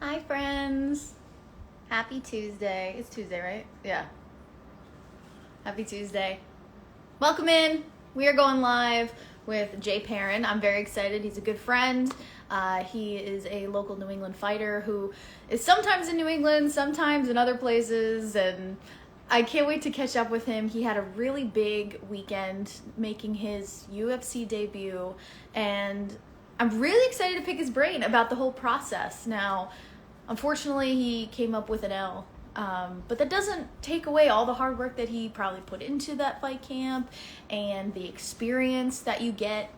Hi, friends. Happy Tuesday. It's Tuesday, right? Yeah. Happy Tuesday. Welcome in. We are going live with Perrin. I'm very excited. He's a good friend. He is a local New England fighter who is sometimes in New England, sometimes in other places, and I can't wait to catch up with him. He had a really big weekend making his UFC debut, and I'm really excited to pick his brain about the whole process. Now, unfortunately, he came up with an L. But that doesn't take away all the hard work that he probably put into that fight camp and the experience that you get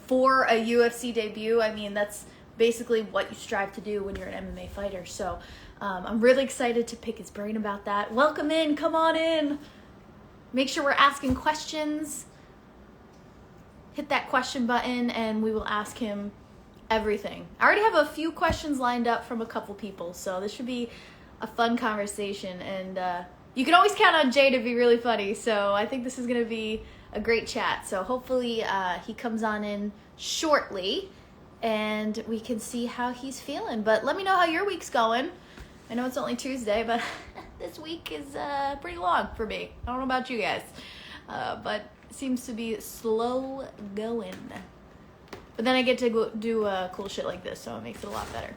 for a UFC debut. I mean, that's basically what you strive to do when you're an MMA fighter. So I'm really excited to pick his brain about that. Welcome in. Come on in. Make sure we're asking questions. Hit that question button and we will ask him everything. I already have a few questions lined up from a couple people, so this should be a fun conversation, and you can always count on Jay to be really funny, so I think this is going to be a great chat. So hopefully he comes on in shortly and we can see how he's feeling. But let me know how your week's going. I know it's only Tuesday, but this week is pretty long for me. I don't know about you guys, but it seems to be slow going. But then I get to go do cool shit like this, so it makes it a lot better.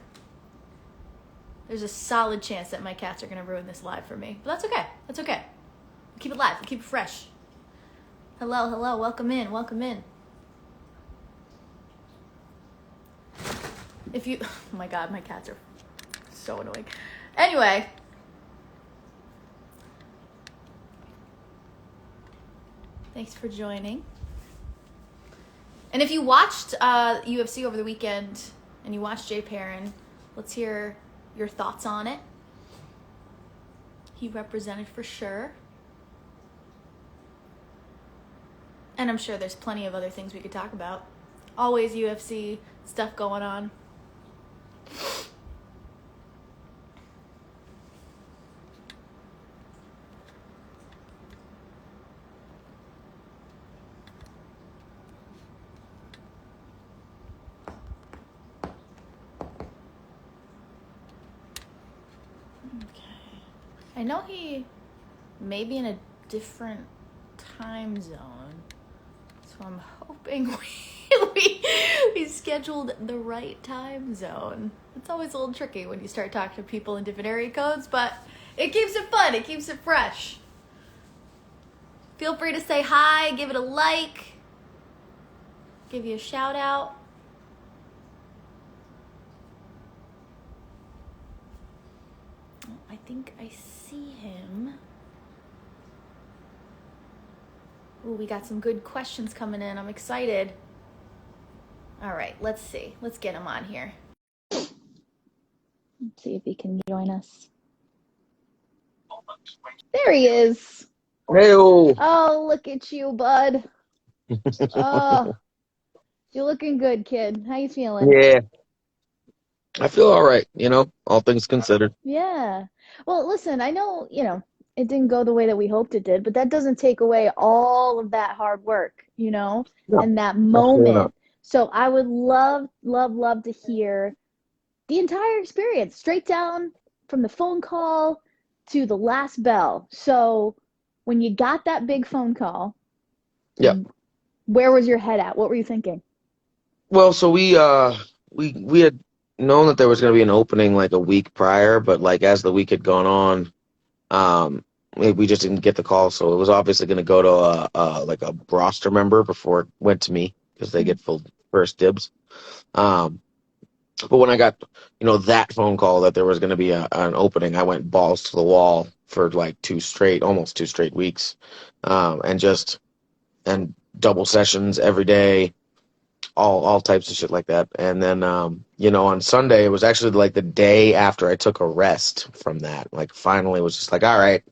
There's a solid chance that my cats are going to ruin this live for me. But that's okay. That's okay. We'll keep it live. We'll keep it fresh. Hello, hello. Welcome in. Welcome in. If you... Oh my god, my cats are so annoying. Anyway. Thanks for joining. And if you watched UFC over the weekend and you watched Jay Perrin, let's hear your thoughts on it. He represented for sure. And I'm sure there's plenty of other things we could talk about. Always UFC stuff going on. I know he may be in a different time zone, so I'm hoping we scheduled the right time zone. It's always a little tricky when you start talking to people in different area codes, but it keeps it fun, it keeps it fresh. Feel free to say hi, give it a like, give you a shout out. I think I see him. Ooh, we got some good questions coming in. I'm excited. All right, let's see. Let's get him on here. Let's see if he can join us. There he is. Hey-o. Oh, look at you, bud. Oh, you're looking good, kid. How you feeling? Yeah, I feel all right, all things considered. Yeah. Well, listen, I know, it didn't go the way that we hoped it did, but that doesn't take away all of that hard work, No, and that absolutely not. moment. So I would love, love, love to hear the entire experience, straight down from the phone call to the last bell. So when you got that big phone call, Yeah. where was your head at? What were you thinking? Well, so we had known that there was going to be an opening like a week prior, but like as the week had gone on, we just didn't get the call. So it was obviously going to go to like a roster member before it went to me because they get full first dibs. Um, but when I got, that phone call that there was going to be an opening, I went balls to the wall for like almost 2 straight weeks, and and double sessions every day, all types of shit like that. And then, on Sunday, it was actually like the day after I took a rest from that. Like, finally, was just like, all right,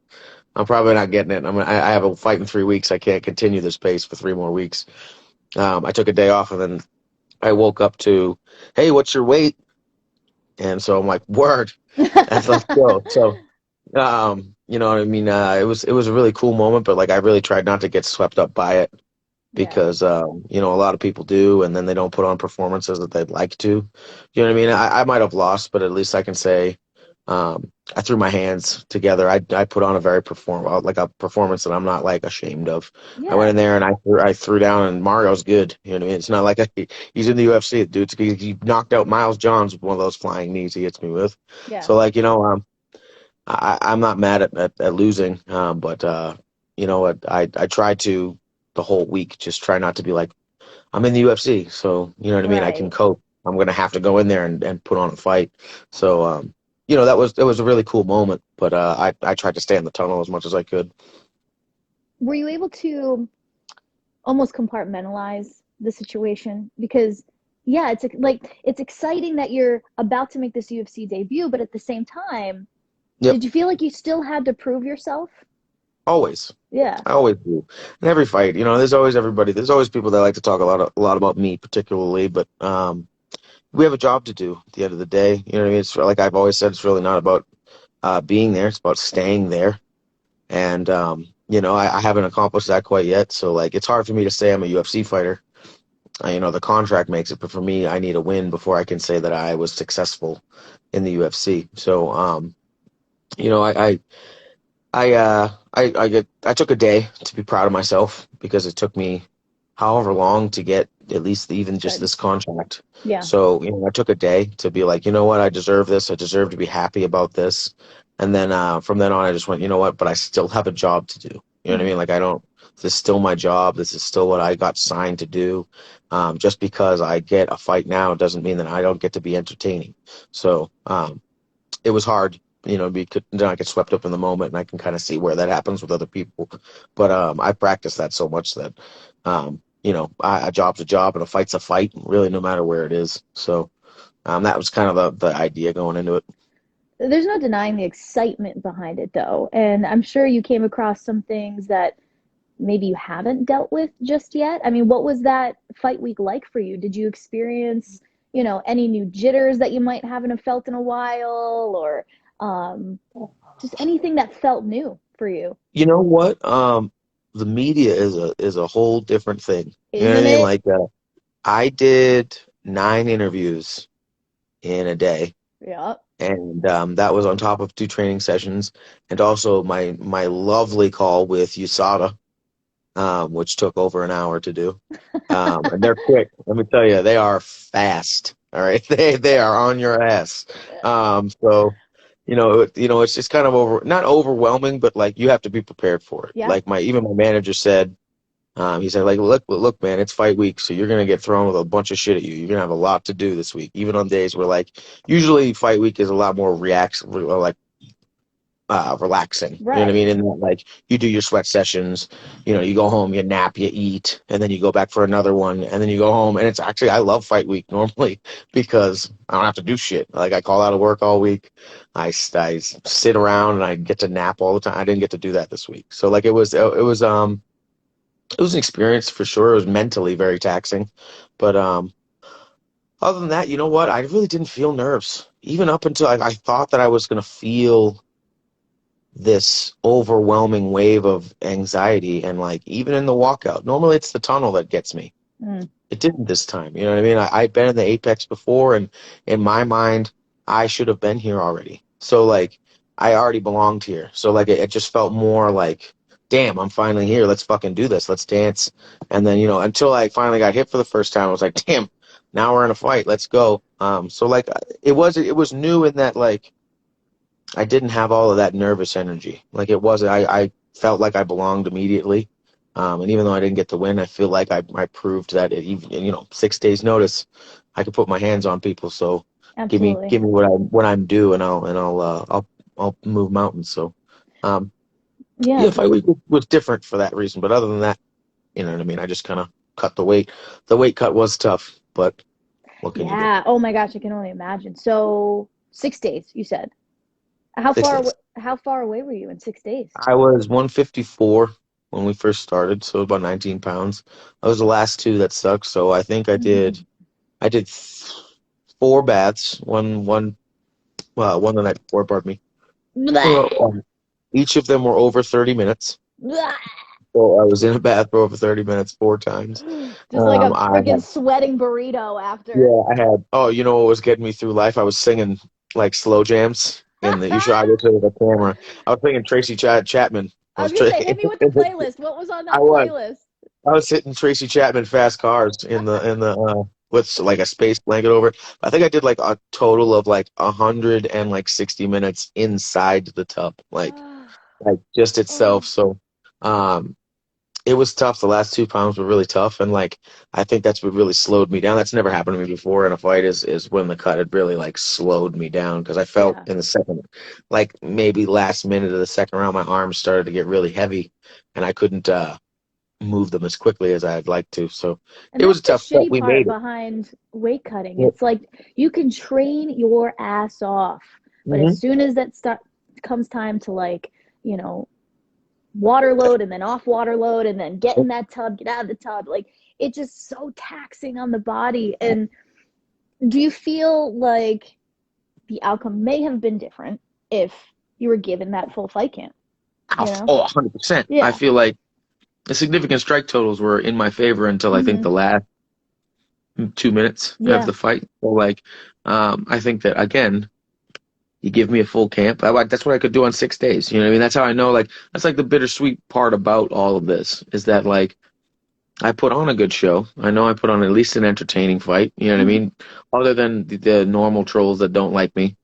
I'm probably not getting it. I have a fight in 3 weeks. I can't continue this pace for 3 more weeks. I took a day off, and then I woke up to, hey, what's your weight? And so I'm like, word, let's go. So, you know what I mean? It was a really cool moment, but like, I really tried not to get swept up by it. Yeah. because a lot of people do, and then they don't put on performances that they'd like to. You know what I mean? I might have lost, but at least I can say I threw my hands together. I put on a very like a performance that I'm not like ashamed of. I went Yeah. in there and I threw down, and Mario's good. You know what I mean? It's not like he's in the UFC, dude. He knocked out Miles Johns with one of those flying knees he hits me with. Yeah. So like I'm not mad at losing, but what I tried to the whole week just try not to be like I'm in the UFC, so you know what I mean. I can Right. cope. I'm gonna have to go in there and put on a fight. So that was a really cool moment, but I tried to stay in the tunnel as much as I could. Were you able to almost compartmentalize the situation? Because yeah, it's like it's exciting that you're about to make this UFC debut, but at the same time, Yep, did you feel like you still had to prove yourself? always. Yeah. I always do. In every fight, there's always everybody. There's always people that like to talk a lot about me particularly, but we have a job to do at the end of the day. You know what I mean? It's like I've always said, it's really not about being there. It's about staying there. And I haven't accomplished that quite yet. So like, it's hard for me to say I'm a UFC fighter. The contract makes it, but for me, I need a win before I can say that I was successful in the UFC. So, you know, I took a day to be proud of myself because it took me however long to get at least even just That, this contract. yeah. So, I took a day to be like, you know what, I deserve this. I deserve to be happy about this. And then from then on, I just went, you know what, but I still have a job to do. You know what I Mm, mean? Like, I don't, this is still my job. This is still what I got signed to do. Just because I get a fight now doesn't mean that I don't get to be entertaining. So, it was hard, because then I get swept up in the moment and I can kind of see where that happens with other people. But I practice that so much that, a job's a job and a fight's a fight, really, no matter where it is. So that was kind of the idea going into it. there's no denying the excitement behind it, though. And I'm sure you came across some things that maybe you haven't dealt with just yet. I mean, what was that fight week like for you? Did you experience, any new jitters that you might haven't have felt in a while, or um, just anything that felt new for you? You know what? The media is a whole different thing. You know what I Isn't mean? it? Like I did 9 interviews in a day. Yeah. And that was on top of 2 training sessions, and also my lovely call with USADA, which took over an hour to do. And they're quick. Let me tell you, they are fast. All right, they are on your ass. So it's just kind of not overwhelming, but like you have to be prepared for it. Yeah. Like my manager said, he said, like, look, man, it's fight week, so you're gonna get thrown with a bunch of shit at you. You're gonna have a lot to do this week, even on days where like usually fight week is a lot more relaxing. You know what I Right. mean? And like you do your sweat sessions, you go home, you nap, you eat, and then you go back for another one, and then you go home. And it's actually I love fight week normally because I don't have to do shit. Like I call out of work all week, I sit around and I get to nap all the time. I didn't get to do that this week, so like it was an experience for sure. It was mentally very taxing, but other than that, you know what? I really didn't feel nerves, even up until I thought that I was gonna feel this overwhelming wave of anxiety, and like even in the walkout. Normally it's the tunnel that gets me. Mm, It didn't this time. You know what I mean? I'd been in the apex before, and in my mind, I should have been here already. So like I already belonged here. So like it just felt more like, damn, I'm finally here. Let's fucking do this. Let's dance. And then, until I finally got hit for the first time, I was like, damn, now we're in a fight. Let's go. So like it was new in that like I didn't have all of that nervous energy. Like it wasn't. I felt like I belonged immediately. And even though I didn't get to win, I feel like I proved that even 6 days notice, I could put my hands on people. So give me absolutely. give me what I'm due, and I'll move mountains. So Yeah. yeah, fight week was different for that reason. But other than that, you know what I mean. I just kind of cut the weight. The weight cut was tough, but what can you do? Yeah. Oh my gosh, I can only imagine. So 6 days, you said. How Six far days. how far away were you in 6 days? I was 154 when we first started, so about 19 pounds. That was the last two that sucked. So I think I did 4 baths, one the night before, pardon me. Blah, Each of them were over 30 minutes. blah. So I was in a bathrobe for 30 minutes 4 times. Just like a I freaking had, sweating burrito after. yeah, I had. Oh, you know what was getting me through life? I was singing like slow jams in the. You should. I wish there was a camera. I was singing Chapman. I I was was. gonna say, hit me with the playlist. What was on I that was. playlist? I was hitting Tracy Chapman fast cars in the with like a space blanket over it. I think I did like a total of like 160 minutes inside the tub, like just itself. Oh, So, um, it was tough. The last 2 pounds were really tough, and like I think that's what really slowed me down. That's never happened to me before in a fight. Is when the cut had really like slowed me down because I felt yeah. in the second, like maybe last minute of the second round, my arms started to get really heavy, and I couldn't move them as quickly as I'd like to. So And it was that's a the tough cut. shitty We part made it. behind weight cutting. Yep. It's like you can train your ass off, but as Hmm. soon as comes time to like, you know, water load and then off water load and then get in that tub, get out of the tub, like it's just so taxing on the body. And do you feel like the outcome may have been different if you were given that full fight camp, you know? Oh, 100%. I Yeah. feel like the significant strike totals were in my favor until I think Mm-hmm. the last 2 minutes of Yeah. the fight. So like, I think that again, you give me a full camp. That's what I could do on 6 days. You know what I mean? That's how I know. Like that's like the bittersweet part about all of this is that like I put on a good show. I know I put on at least an entertaining fight. You know what I Mm-hmm. mean? Other than the normal trolls that don't like me,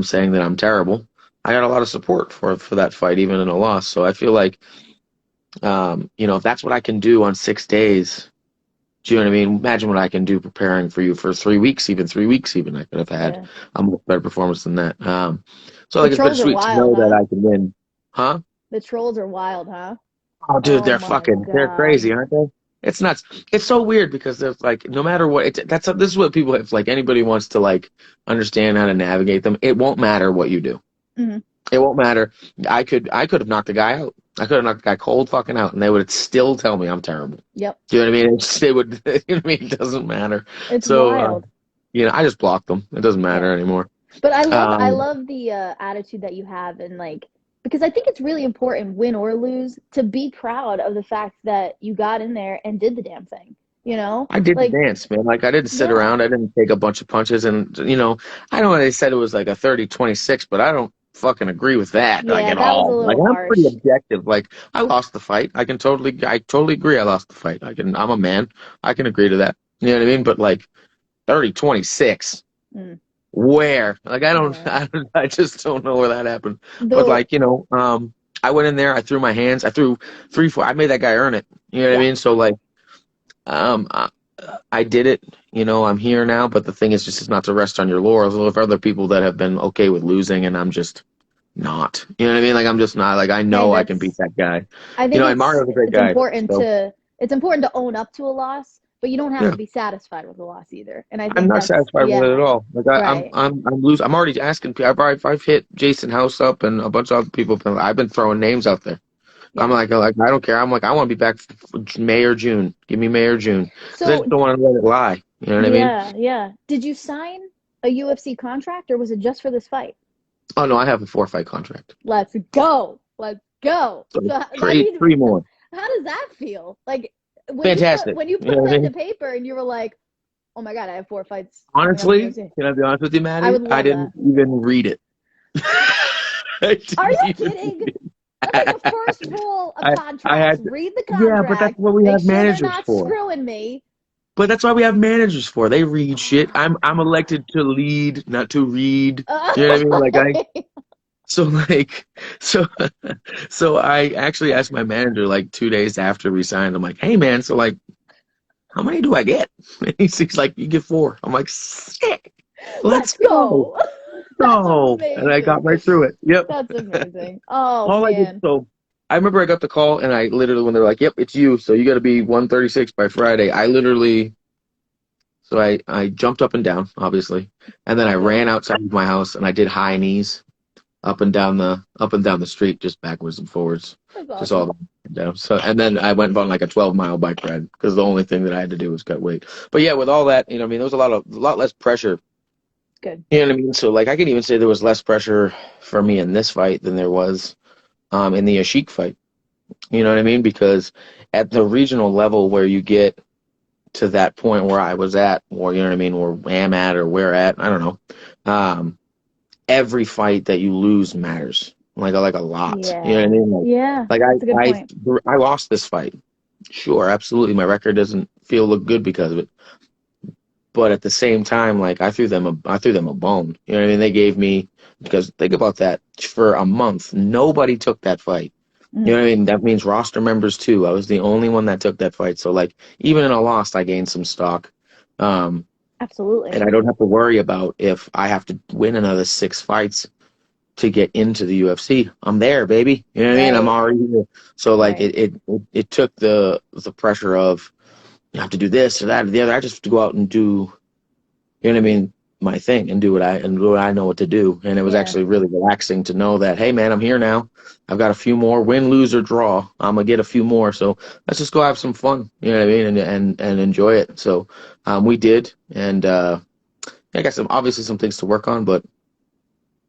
saying that I'm terrible. I got a lot of support for that fight, even in a loss. So I feel like, if that's what I can do on 6 days, do you know what I mean? Imagine what I can do preparing for you for 3 weeks, even 3 weeks, even I could have had Yeah. a much better performance than that. So The like it's trolls are bittersweet to wild, know that huh? I can win, huh? The trolls are wild, huh? Oh, dude, Oh they're my they're God. crazy, aren't they? It's nuts. It's so weird because there's like, no matter what, this is what people, if like anybody wants to like understand how to navigate them, it won't matter what you do. Mm-hmm. It won't matter. I could have knocked the guy out. I could have knocked the guy cold fucking out, and they would still tell me I'm terrible. Yep. Do you know what I mean? They would, you know what I mean? It doesn't matter. It's So, wild. I just block them. It doesn't Yeah. matter anymore. But I Um, love the attitude that you have, and like, because I think it's really important, win or lose, to be proud of the fact that you got in there and did the damn thing. You know, I did the like, dance, man. Like I didn't sit yeah, around. I didn't take a bunch of punches, and I know they said it was like a 30-26, but I don't fucking agree with that like yeah, at that was a all. Like little I'm pretty harsh. objective. Like I lost the fight. I totally agree. I lost the fight. I'm a man. I can agree to that. You know what I mean? But like 30-26. Mm, Where? Like I don't, yeah. I just don't know where that happened. But The like, I went in there, I threw my hands, I threw 3, 4, I made that guy earn it. You know what I yeah, mean? So like, um, I, I did it. I'm here now. But the thing is, just not to rest on your laurels. With other people that have been okay with losing, and I'm just not. You know what I mean? Like I'm just not. Like I hey, know I can beat that guy. I think And Mario's a great it's guy. important So to own up to a loss, but you don't have yeah. to be satisfied with the loss either. And I I'm think not that's satisfied with it at yeah, all. Like right. I'm losing. I'm already asking people. I've hit Jason House up and a bunch of other people. I've been throwing names out there. I'm Yeah. like I don't care. I'm like I want to be back for May or June. Give me May or June because I just So don't want to let it lie. You know what I mean? yeah, yeah. Did you sign a UFC contract or was it just for this fight? Oh no, I have a 4 fight contract. Let's go. Let's go. So So that three means three more. how does that feel? Like Fantastic. when you You know put what I pen to mean? paper and you were like, "Oh my God, I have 4 fights coming up in Honestly, UFC." can I be honest with you, I Maddie? would I love didn't that. even read it. I Are didn't you even kidding? read That's like it. the first rule of I contracts. had to, Read the yeah, but that's contract. what we Make have sure they're managers not for. screwing me. But that's why we have managers for. They read shit. I'm elected to lead, not to read. You know what I mean? Like so like so so I actually asked my manager like 2 days after we signed. I'm like, hey man, so like how many do I get? And he's like, you get 4. I'm like, sick. Let's Let's go. go. That's Go. And I amazing. got right through it. Yep. That's amazing. Oh All I did, man. so I remember I got the call and I literally, when they're like, yep, it's you. So you got to be 136 by Friday. I jumped up and down, obviously. And then I Yep. ran outside of my house and I did high knees up and down the street, just backwards and forwards, That's just awesome. all the way down. So, and then I went on like a 12-mile bike ride because the only thing that I had to do was cut weight. But yeah, with all that, I mean, there was a lot less pressure. Good. You know what I mean? So like, I can even say there was less pressure for me in this fight than there was in the Ashik fight. You know what I mean? Because at the regional level where you get to that point where I was at, or you know what I mean, or am at, or where at, I don't know. Um, every fight that you lose matters, like a lot. You know what I Yeah. mean? Yeah. Like That's a good point. I lost this fight. Sure, absolutely. My record doesn't look good because of it. But at the same time, like I threw them a bone. You know what I mean? They gave me because think about that for a month, nobody took that fight. You know Mhm. what I mean? That means roster members too. I was the only one that took that fight. So like even in a loss, I gained some stock. Um, and Absolutely. I don't have to worry about if I have to win another 6 fights to get into the UFC. I'm there, baby. You know what I mean? I'm Right. already here. So like Right. it took the pressure of you have to do this or that or the other. I just have to go out and do, you know what I mean, my thing and do what I know what to do. And it was Yeah. actually really relaxing to know that, hey man, I'm here now. I've got a few more, win, lose or draw. I'm gonna get a few more. So let's just go have some fun. You know what I mean, and enjoy it. So we did, and I got some obviously some things to work on, but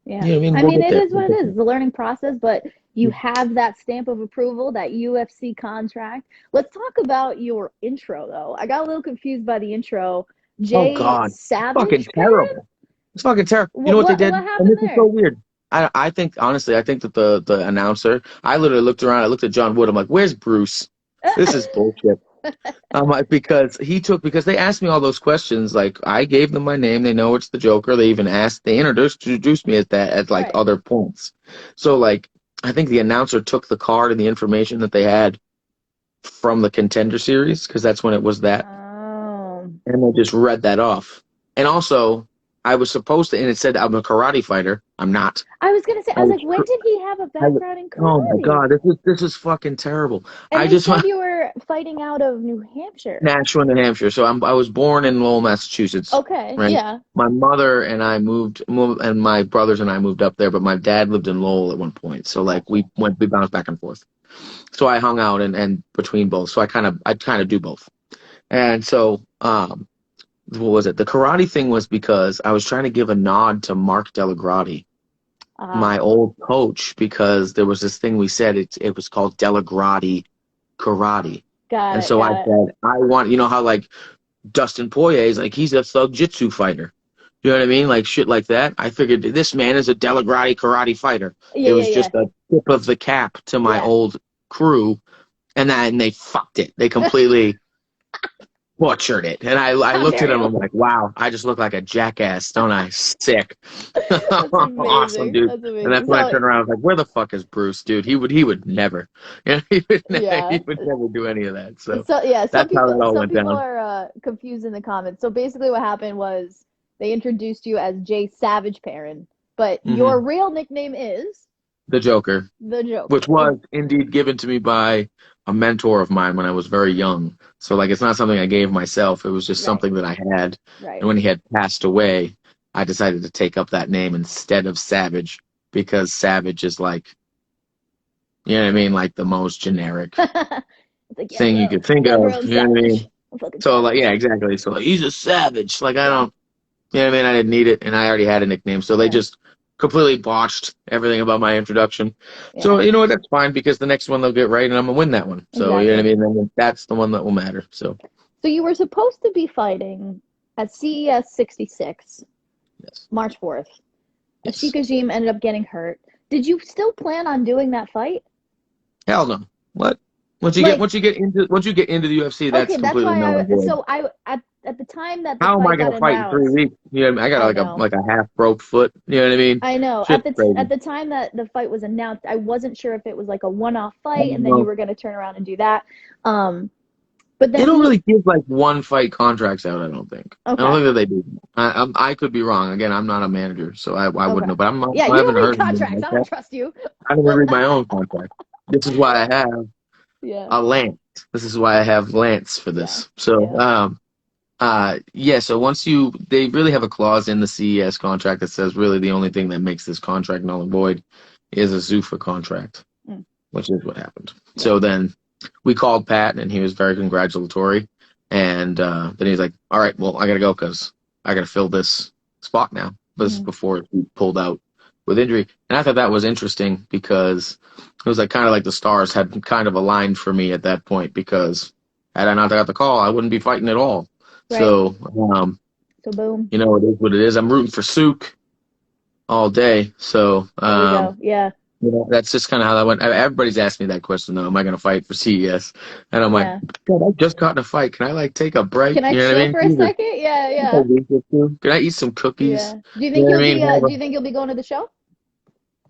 Yeah. you know what I mean. I We'll mean, get it there. is what it is. It's a learning process, but you have that stamp of approval, that UFC contract. Let's talk about your intro, though. I got a little confused by the intro. Oh Jay God, fucking Savage Perrin? terrible. It's fucking terrible. You know What what they what did? what And happened this is so there? weird. I think honestly, I think that the announcer, I literally looked around, I looked at John Wood, I'm like, where's Bruce? This is bullshit. I'm like, because they asked me all those questions, like I gave them my name, they know it's the Joker. They introduced me as that at like Right. other points. So like I think the announcer took the card and the information that they had from the Contender series, because that's when it was that. Oh. And I just read that off. And also, I was supposed to, and it said I'm a karate fighter. I'm not. I was gonna say, I I was was, like, when did he have a I was, background in oh my karate? God, this is fucking terrible. And I they just said you were fighting out of New Hampshire. Nashua, New Hampshire. So I was born in Lowell, Massachusetts, Okay, right? yeah. My mother and I moved, and my brothers and I moved up there, but my dad lived in Lowell at one point. So like Gotcha. we bounced back and forth. So I hung out and between both. So I kind of do both. And so, what was it? The karate thing was because I was trying to give a nod to Mark Delagrati, my Ah, old coach, because there was this thing we said it was called Delagrati karate. got And it, so I got it. said, I want, you know how like Dustin Poirier is like, he's a thug jitsu fighter. You know what I mean? Like shit like that. I figured this man is a Delagrati karate fighter. Yeah, It yeah, was yeah. just a tip of the cap to my Yeah. old crew. And they fucked it. They completely butchered it. And I How looked dare at him, you? I'm like, wow, I just look like a jackass, don't I? Sick. That's Awesome, amazing. dude. That's And that's amazing. when I So, turned around, I was like, where the fuck is Bruce, dude? He would never. You know, yeah. he would never do any of that. So So, yeah, that's how that all some went people down. are confused in the comments. So basically what happened was they introduced you as Jay Savage Perrin, but your Hmm. real nickname is The Joker, the which Joker. was indeed given to me by a mentor of mine when I was very young. So like it's not something I gave myself. It was just Right, something that I had. right. And when he had passed away, I decided to take up that name instead of Savage because Savage is like, you know what I mean, like the most generic It's like, yeah, thing you bro. could think Yeah, of. bro, I'm You know what I savage. mean? I'm fucking So like yeah, savage. exactly. So like he's a savage. Like I Yeah, don't, you know what I mean? I didn't need it and I already had a nickname. So they right. just completely botched everything about my introduction. So Yeah, you know what? That's fine because the next one they'll get right and I'm gonna win that one. So you know what I exactly. mean? Then that's the one that will matter. So So you were supposed to be fighting at CES 66, yes, March 4th. yes. Ashika Jim ended up getting hurt. Did you still plan on doing that fight? Hell no. What? Like, Once you get into the UFC, that's okay, that's completely why null and void. I at the time that the How am I fight got gonna fight in three announced, weeks? You know what I mean? I got I know. like a half broke foot. You know what I mean? I know. Shit's At crazy. the time that the fight was announced, I wasn't sure if it was like a one-off I fight don't and then you know. were going to turn around and do that. Um, but They then don't he really give like one fight contracts out. I don't think. I don't okay, think that they do. I could be wrong. Again, I'm not a manager, so I wouldn't okay. know. But Yeah, I you haven't don't read heard anything contracts. like I don't that. trust you. I didn't read my own contract. This is why I have Yeah, a Lance. This is why I have Lance for yeah, this. So yeah. yeah. So they really have a clause in the CES contract that says really the only thing that makes this contract null and void is a Zuffa contract, Mm, which is what happened. yeah. So then we called Pat, and he was very congratulatory. And then he's like, "All right, well, I gotta go because I gotta fill this spot now." This is Mm, before he pulled out with injury. And I thought that was interesting because it was like kind of like the stars had kind of aligned for me at that point because had I not got the call, I wouldn't be fighting at all. Right. So, So boom. it is what it is. I'm rooting for Sook all day. So, There we go. Yeah. that's just kind of how that went. Everybody's asked me that question though. Am I going to fight for CES? And I'm like, Yeah. God, I just got in a fight. Can I like take a break? Can I You know what I chill mean? for a second? Yeah, A yeah. week or two. Can I eat some cookies? Yeah. Do you You think know what I you'll mean? be do you think you'll be going to the show?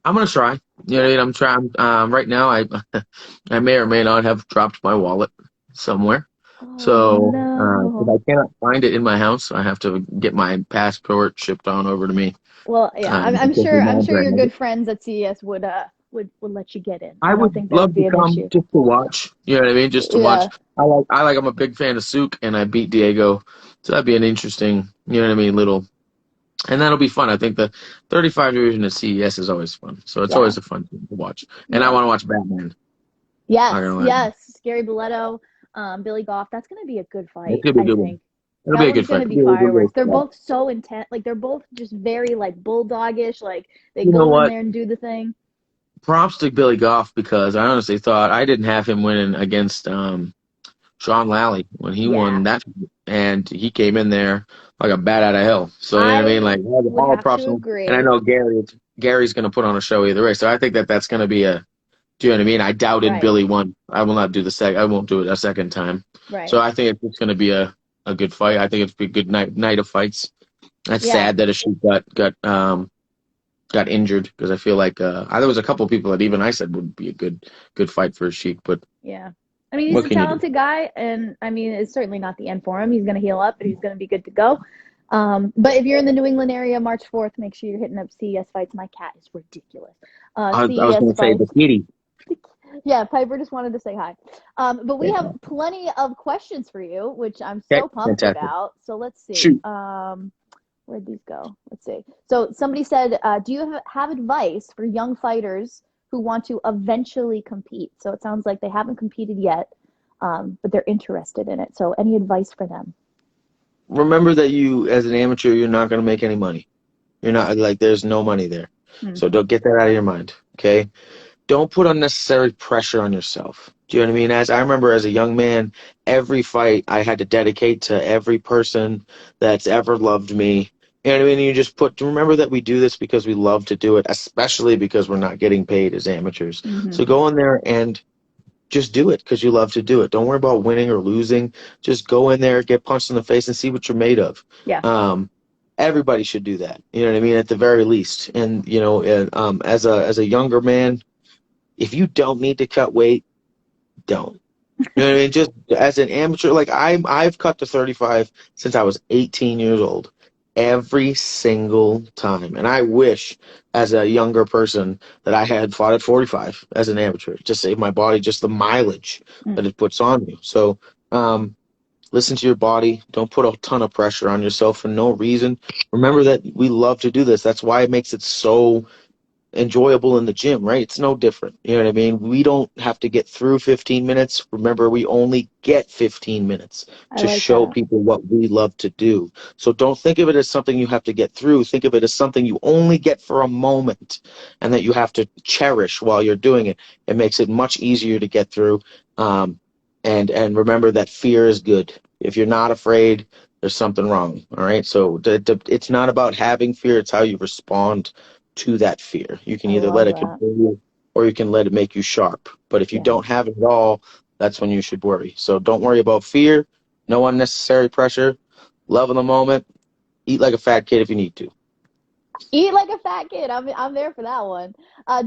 I'm gonna try. You know what I Yeah. mean? I'm trying. Right now, I I may or may not have dropped my wallet somewhere. Oh So if no. I cannot find it in my house, I have to get my passport shipped on over to me. Well, yeah, Because my I'm mom's sure right your now. good friends at CES would let you get in. I I don't would think that would love to be an come issue. just to watch. You know what I mean? Just to watch. Yeah, I'm a big fan of Souk, and I beat Diego, so that'd be an interesting. You know what I mean? Little. And that'll be fun. I think the 35 division of CES is always fun. So it's yeah, always a fun thing to watch. And I yeah. want to watch Batman. Yes, Not gonna lie. yes. Gary Boletto, Billy Goff. That's gonna be a good It's fight, gonna be a I good one. think. It'll That be a one's good fight. gonna It'll be be a good fireworks. race. They're Yeah. both so intense. Like they're both just very like bulldogish. Like they You know go in what? there and do the thing. Props to Billy Goff because I honestly thought I didn't have him winning against Sean Lally when he Yeah, won that, and he came in there like a bat out of hell. So you know what I mean? I Like would all have props to to him. And I agree. know Gary's going to put on a show either way. So I think that's going to be a. Do you know what I mean? I doubted Right, Billy won. I will not do the sec. I won't do it a second time. So right. I think it's going to be a good fight. I think it's be a good night of fights. That's Yeah, sad that a shoot got injured because I feel like there was a couple of people that even I said would be a good fight for a Sheik, but yeah. I mean, he's what a can you do? talented guy, and I mean, it's certainly not the end for him. He's gonna heal up, and he's gonna be good to go. But if you're in the New England area, March 4th, make sure you're hitting up CES Fights. My cat is ridiculous. I was CES going to say the Fights. kitty. Yeah, Piper just wanted to say hi. But we Yeah. have plenty of questions for you, which I'm Okay, so pumped fantastic. about. So let's see. Shoot. Where'd these go? Let's see. So somebody said, do you have advice for young fighters who want to eventually compete? So it sounds like they haven't competed yet, but they're interested in it. So any advice for them? Remember that you, as an amateur, you're not going to make any money. You're not like there's no money there. Hmm. So don't get that out of your mind. Okay. Don't put unnecessary pressure on yourself. Do you know what I mean? As I remember as a young man, every fight I had to dedicate to every person that's ever loved me. You know what I mean? You just remember that we do this because we love to do it, especially because we're not getting paid as amateurs. Mm-hmm. So go in there and just do it because you love to do it. Don't worry about winning or losing. Just go in there, get punched in the face, and see what you're made of. Yeah, Um, everybody should do that. You know what I mean? At the very least. And as a younger man, if you don't need to cut weight, don't. You know what I mean? Just as an amateur, like I've cut to 35 since I was 18 years old, every single time. And I wish, as a younger person, that I had fought at 45 as an amateur to save my body, just the mileage mm, that it puts on you. So, listen to your body. Don't put a ton of pressure on yourself for no reason. Remember that we love to do this. That's why it makes it so enjoyable in the gym, right? It's no different. You know what I mean? We don't have to get through 15 minutes. Remember, we only get 15 minutes I to like show that. people what we love to do. So don't think of it as something you have to get through. Think of it as something you only get for a moment and that you have to cherish while you're doing it. It makes it much easier to get through. Um, and remember that fear is good. If you're not afraid, there's something wrong. All right. So it's not about having fear, it's how you respond to that fear. You can I either let love it that. control you or you can let it make you sharp. But if you Yeah. don't have it at all, that's when you should worry. So don't worry about fear, no unnecessary pressure, love in the moment, eat like a fat kid if you need to. Eat like a fat kid. I'm there for that one.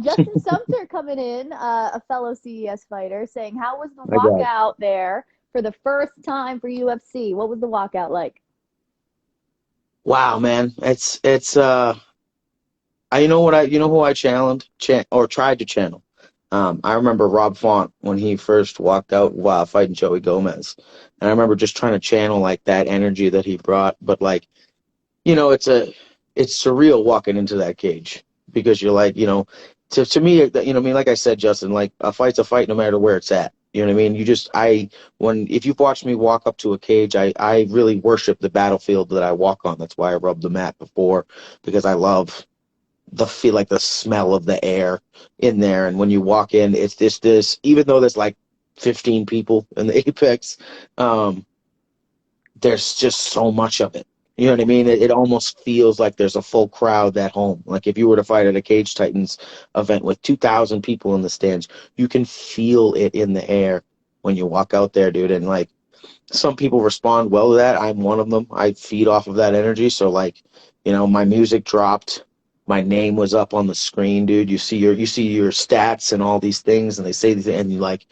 Justin Sumter coming in, a fellow CES fighter, saying, "How was the My God. walkout there for the first time for UFC? What was the walkout like?" Wow, man. You know who I or tried to channel. I remember Rob Font when he first walked out while fighting Joey Gomez. And I remember just trying to channel like that energy that he brought, but like you know, it's surreal walking into that cage because you're like, to me, I mean, like I said, Justin, like a fight's a fight no matter where it's at. You know what I mean? If you've watched me walk up to a cage, I really worship the battlefield that I walk on. That's why I rubbed the mat before because I love the feel, like the smell of the air in there. And when you walk in, it's this, even though there's like 15 people in the Apex, um, there's just so much of it. You know what I mean? It almost feels like there's a full crowd at home. Like if you were to fight at a Cage Titans event with 2,000 people in the stands, you can feel it in the air when you walk out there, dude. And like some people respond well to that. I'm one of them. I feed off of that energy. So like, my music dropped. My name was up on the screen, dude. You see your stats and all these things, and they say these, and you like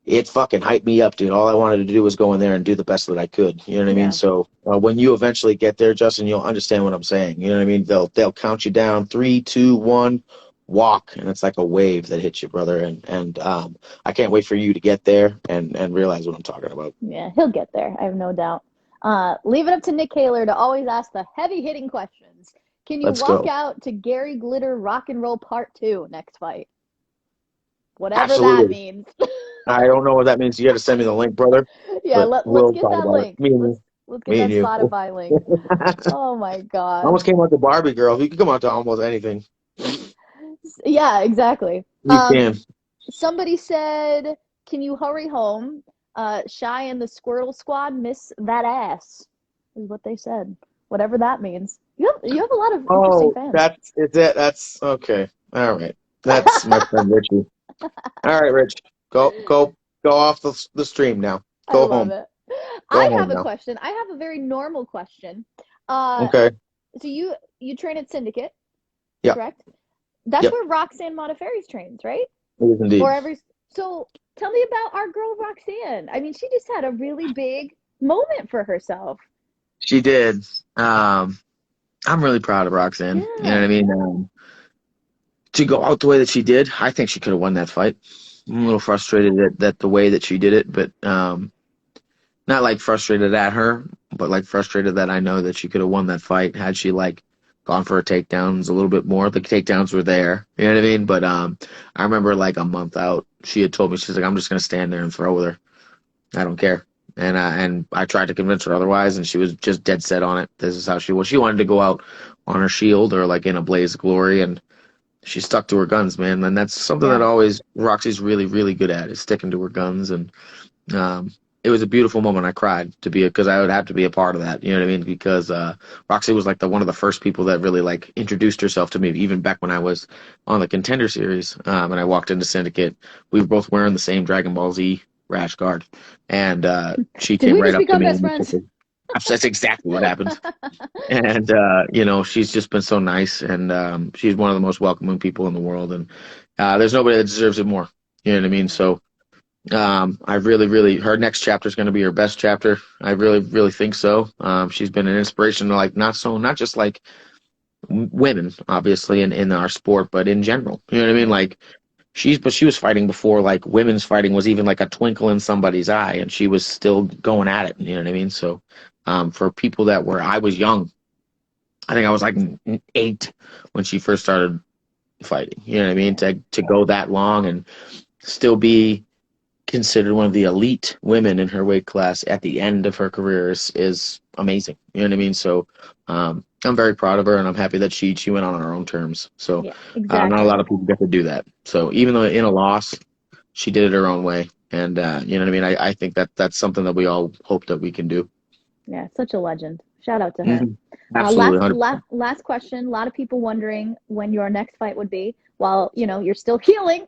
it fucking hyped me up, dude. All I wanted to do was go in there and do the best that I could. You know what I mean? Yeah. So when you eventually get there, Justin, you'll understand what I'm saying. You know what I mean? They'll count you down, 3, 2, 1, walk, and it's like a wave that hits you, brother. And I can't wait for you to get there and realize what I'm talking about. Yeah, he'll get there. I have no doubt. Leave it up to Nick Kaler to always ask the heavy-hitting questions. Can you Let's walk go. out to Gary Glitter Rock and Roll Part 2 next fight? Whatever that Absolutely. means. I don't know what that means. You got to send me the link, brother. Yeah, But let's we'll get talk that about it. link. Me and Let's you. let's get Me and that you. Spotify link. Oh my I almost God. came out to Barbie girl. You can come out to almost anything. Yeah, exactly. You can. Somebody said, "Can you hurry home? Shy and the Squirtle Squad miss that ass," is what they said. Whatever that means. You have a lot of interesting Oh, fans. that's it. That's okay. All right. That's my friend Richie. All right, Rich. Go off the stream now. I Go love home. it. Go I have home a now. question. I have a very normal question. Uh, Okay. so you train at Syndicate, Yep. correct? That's Yep. where Roxanne Modafferi's trains, right? It is Or indeed. every so tell me about our girl Roxanne. I mean, she just had a really big moment for herself. She did. I'm really proud of Roxanne. You know what Yeah. I mean? To go out the way that she did, I think she could have won that fight. I'm a little frustrated that the way that she did it, but not like frustrated at her, but like frustrated that I know that she could have won that fight had she like gone for her takedowns a little bit more. The takedowns were there, you know what I mean? But I remember like a month out, she had told me she's like, I'm just gonna stand there and throw with her. I don't care. And I tried to convince her otherwise, and she was just dead set on it. This is how she was. She wanted to go out on her shield or like in a blaze of glory, and she stuck to her guns, man. And that's something that Yeah. always Roxy's really, really good at is sticking to her guns. And um, it was a beautiful moment. I cried to be because I would have to be a part of that. You know what I mean? Because Roxy was like one of the first people that really like introduced herself to me, even back when I was on the Contender Series. And I walked into Syndicate. We were both wearing the same Dragon Ball Z rash guard, and she Did came we right just up to become me best and friends? that's exactly what happened. And she's just been so nice, and she's one of the most welcoming people in the world, and there's nobody that deserves it more. You know what I mean? Yeah. So I really, really, her next chapter is going to be her best chapter. I really, really think so. She's been an inspiration to like not just like women, obviously, in our sport, but in general. You know what I mean? Yeah. Like but she was fighting before like women's fighting was even like a twinkle in somebody's eye, and she was still going at it. You know what I mean? So for people that were, I was young. I think I was like 8 when she first started fighting. You know what I mean? Yeah. To go that long and still be considered one of the elite women in her weight class at the end of her career is amazing. You know what I mean? So I'm very proud of her, and I'm happy that she went on her own terms. So Yeah. not a lot Exactly. of people get to do that. So even though in a loss, she did it her own way, and you know what I mean. I think that's something that we all hope that we can do. Yeah. Such a legend. Shout out to her. Hmm. Absolutely, Last, 100%. last question. A lot of people wondering when your next fight would be. While you're still healing,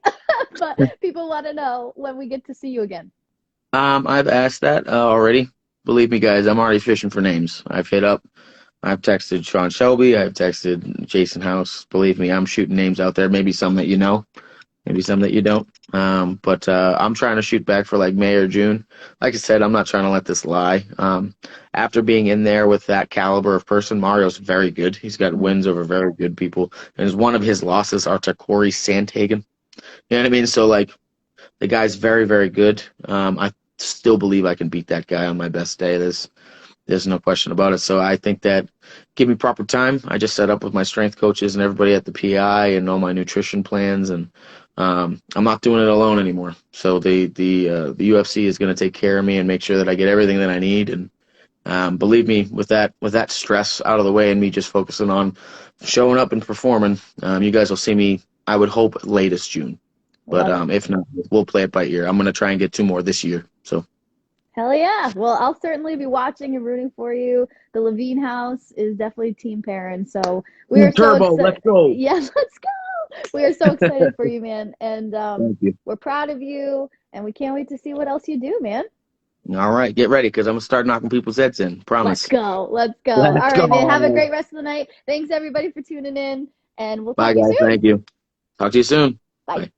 but people want to know when we get to see you again. I've asked that already. Believe me, guys, I'm already fishing for names. I've texted Sean Shelby. I've texted Jason House. Believe me, I'm shooting names out there. Maybe some that you know, maybe some that you don't. But I'm trying to shoot back for like May or June. Like I said, I'm not trying to let this lie. After being in there with that caliber of person, Mario's very good. He's got Mhm. wins over very good people, and one of his losses are to Corey Sandhagen. You know what I mean? So like the guy's very, very good. I still believe I can beat that guy on my best day. There's no question about it. So I think that give me proper time. I just set up with my strength coaches and everybody at the PI and all my nutrition plans, and I'm not doing it alone anymore. So the UFC is going to take care of me and make sure that I get everything that I need, and Believe me, with that stress out of the way and me just focusing on showing up and performing, you guys will see me. I would hope latest June, but Love it. if not, we'll play it by ear. I'm gonna try and get 2 more this year. So Hell yeah. Well, I'll certainly be watching and rooting for you. The Levine house is definitely Team Perrin. So we are so Turbo, excited. let's go. Yeah, let's go. We are so excited for you, man. And Thank you. we're proud of you. And we can't wait to see what else you do, man. All right, get ready because I'm gonna start knocking people's heads in. Let's Promise. go. Let's go. Let's All right, man. Have a go. great rest of the night. Thanks, everybody, for tuning in. And we'll talk Bye, to you guys. soon. Thank you. Talk to you soon. Bye. Bye.